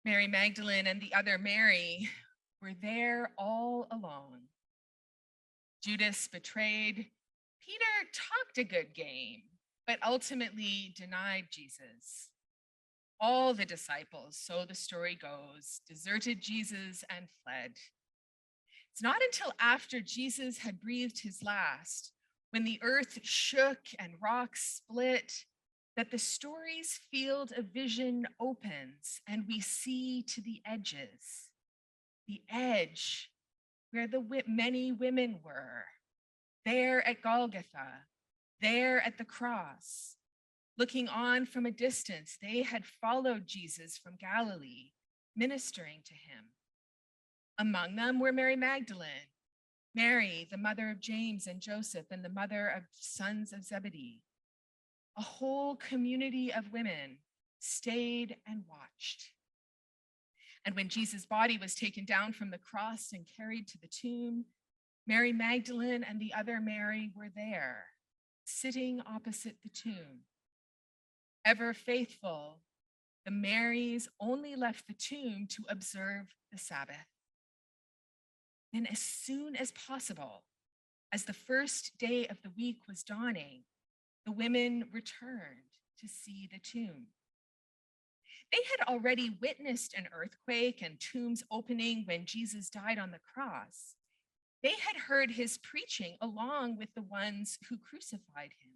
Mary Magdalene and the other Mary were there all along. Judas betrayed. Peter talked a good game, but ultimately denied Jesus. All the disciples, so the story goes, deserted Jesus and fled. It's not until after Jesus had breathed his last, when the earth shook and rocks split, that the story's field of vision opens and we see to the edges, the edge where the many women were, there at Golgotha, there at the cross. Looking on from a distance, they had followed Jesus from Galilee, ministering to him. Among them were Mary Magdalene, Mary, the mother of James and Joseph, and the mother of sons of Zebedee. A whole community of women stayed and watched. And when Jesus' body was taken down from the cross and carried to the tomb, Mary Magdalene and the other Mary were there, sitting opposite the tomb. Ever faithful, the Marys only left the tomb to observe the Sabbath. Then, as soon as possible, as the first day of the week was dawning, the women returned to see the tomb. They had already witnessed an earthquake and tombs opening when Jesus died on the cross. They had heard his preaching along with the ones who crucified him.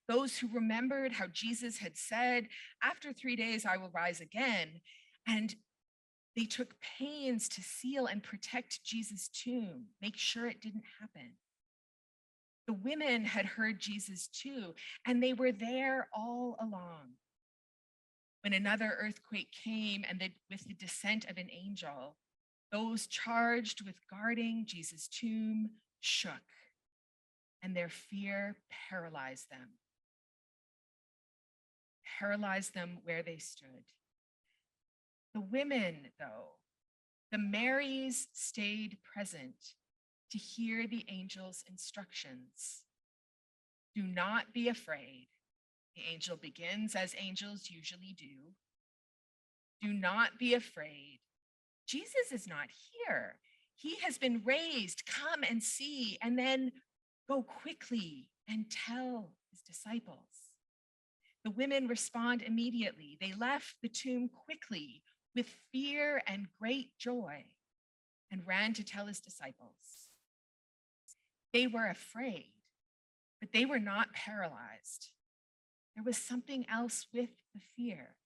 Those who remembered how Jesus had said, "After 3 days I will rise again," and they took pains to seal and protect Jesus' tomb, make sure it didn't happen. The women had heard Jesus too, and they were there all along. When another earthquake came and with the descent of an angel, those charged with guarding Jesus' tomb shook, and their fear paralyzed them where they stood. The women, though, the Marys, stayed present to hear the angel's instructions. Do not be afraid. The angel begins as angels usually do. Do not be afraid. Jesus is not here. He has been raised. Come and see, and then go quickly and tell his disciples. The women respond immediately. They left the tomb quickly with fear and great joy and ran to tell his disciples. They were afraid, but they were not paralyzed. There was something else with the fear.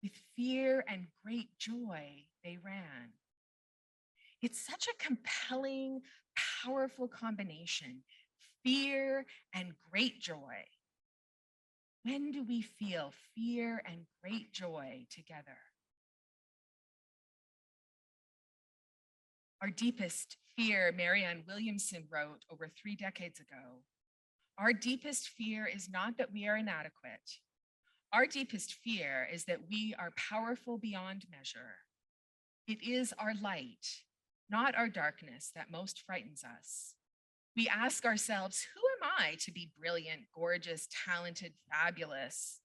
With fear and great joy, they ran. It's such a compelling, powerful combination, fear and great joy. When do we feel fear and great joy together? Our deepest fear, Marianne Williamson wrote over 3 decades ago, our deepest fear is not that we are inadequate. Our deepest fear is that we are powerful beyond measure. It is our light, not our darkness, that most frightens us. We ask ourselves, who am I to be brilliant, gorgeous, talented, fabulous?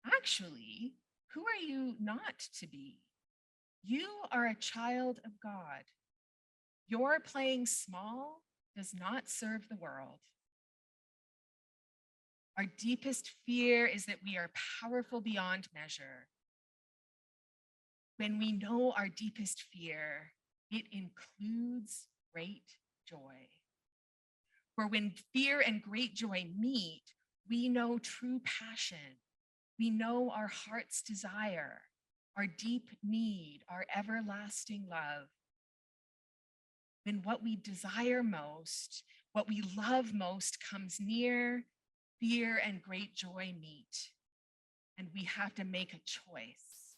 Actually, who are you not to be? You are a child of God. Your playing small does not serve the world. Our deepest fear is that we are powerful beyond measure. When we know our deepest fear, it includes great joy. For when fear and great joy meet, we know true passion. We know our heart's desire, our deep need, our everlasting love. When what we desire most, what we love most comes near, fear and great joy meet, and we have to make a choice.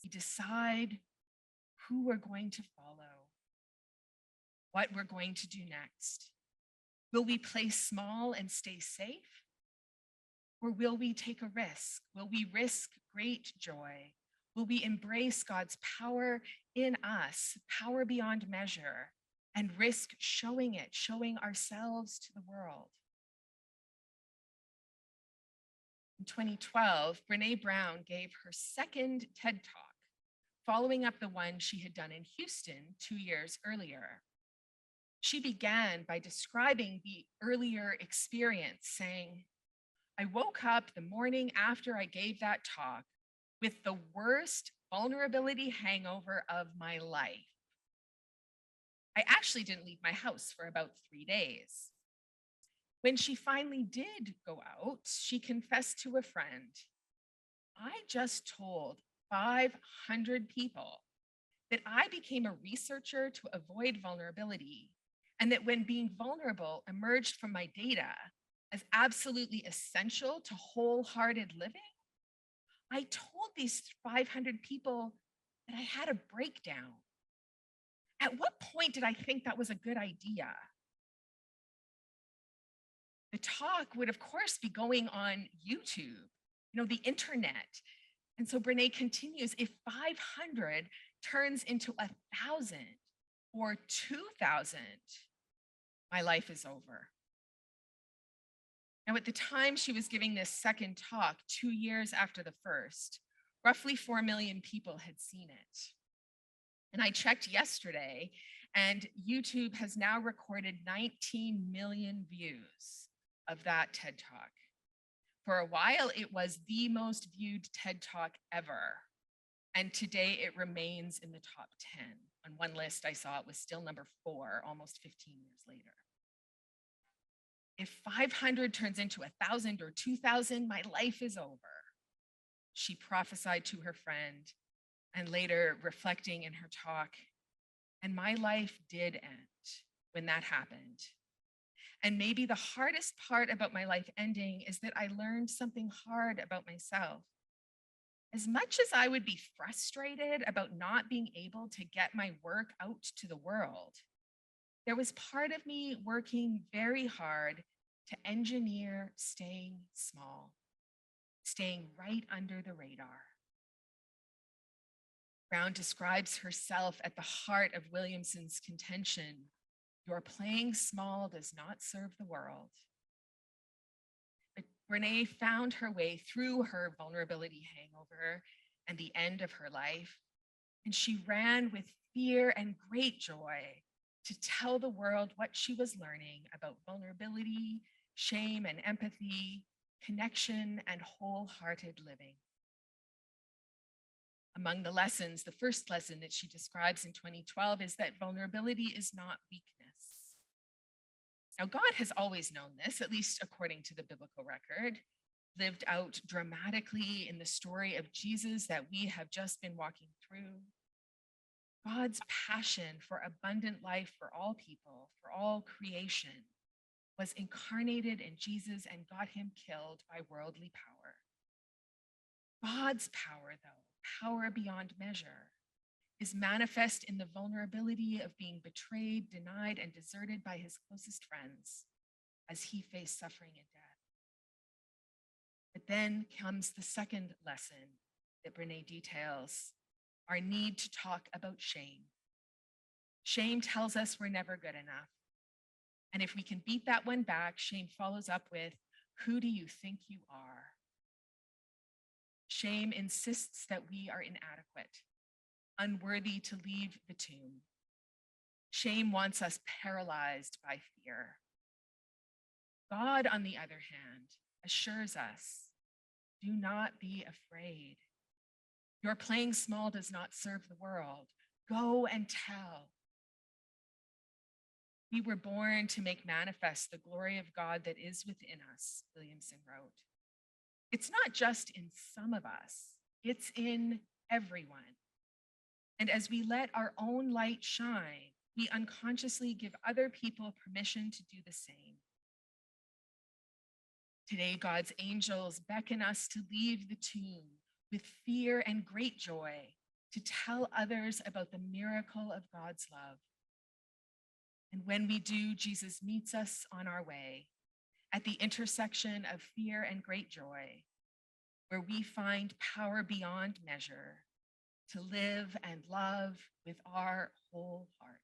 We decide who we're going to follow, what we're going to do next. Will we play small and stay safe? Or will we take a risk? Will we risk great joy? Will we embrace God's power in us, power beyond measure, and risk showing it, showing ourselves to the world? In 2012, Brene Brown gave her second TED Talk, following up the one she had done in Houston 2 years earlier. She began by describing the earlier experience, saying, "I woke up the morning after I gave that talk with the worst vulnerability hangover of my life. I actually didn't leave my house for about 3 days. When she finally did go out, she confessed to a friend, 'I just told 500 people that I became a researcher to avoid vulnerability, and that when being vulnerable emerged from my data as absolutely essential to wholehearted living, I told these 500 people that I had a breakdown. At what point did I think that was a good idea?' The talk would, of course, be going on YouTube, the internet. And so Brene continues, if 500 turns into 1,000 or 2,000, my life is over. Now, at the time she was giving this second talk, 2 years after the first, roughly 4 million people had seen it. And I checked yesterday, and YouTube has now recorded 19 million views of that TED Talk. For a while, it was the most viewed TED Talk ever. And today it remains in the top 10. On one list I saw it was still number 4, almost 15 years later. If 500 turns into 1,000 or 2,000, my life is over, she prophesied to her friend, and later reflecting in her talk, and my life did end when that happened. And maybe the hardest part about my life ending is that I learned something hard about myself. As much as I would be frustrated about not being able to get my work out to the world, there was part of me working very hard to engineer staying small, staying right under the radar. Brown describes herself at the heart of Williamson's contention, your playing small does not serve the world. But Brene found her way through her vulnerability hangover and the end of her life, and she ran with fear and great joy to tell the world what she was learning about vulnerability, shame and empathy, connection and wholehearted living. Among the lessons, the first lesson that she describes in 2012 is that vulnerability is not weakness. Now, God has always known this, at least according to the biblical record, lived out dramatically in the story of Jesus that we have just been walking through. God's passion for abundant life for all people, for all creation, was incarnated in Jesus and got him killed by worldly power. God's power, though, power beyond measure, is manifest in the vulnerability of being betrayed, denied, and deserted by his closest friends as he faced suffering and death. But then comes the second lesson that Brene details, our need to talk about shame. Shame tells us we're never good enough. And if we can beat that one back, shame follows up with, who do you think you are? Shame insists that we are inadequate, unworthy to leave the tomb. Shame wants us paralyzed by fear. God, on the other hand, assures us, do not be afraid. Your playing small does not serve the world. Go and tell. We were born to make manifest the glory of God that is within us, Williamson wrote. It's not just in some of us, it's in everyone. And as we let our own light shine, we unconsciously give other people permission to do the same. Today, God's angels beckon us to leave the tomb with fear and great joy, to tell others about the miracle of God's love. And when we do, Jesus meets us on our way at the intersection of fear and great joy, where we find power beyond measure to live and love with our whole heart.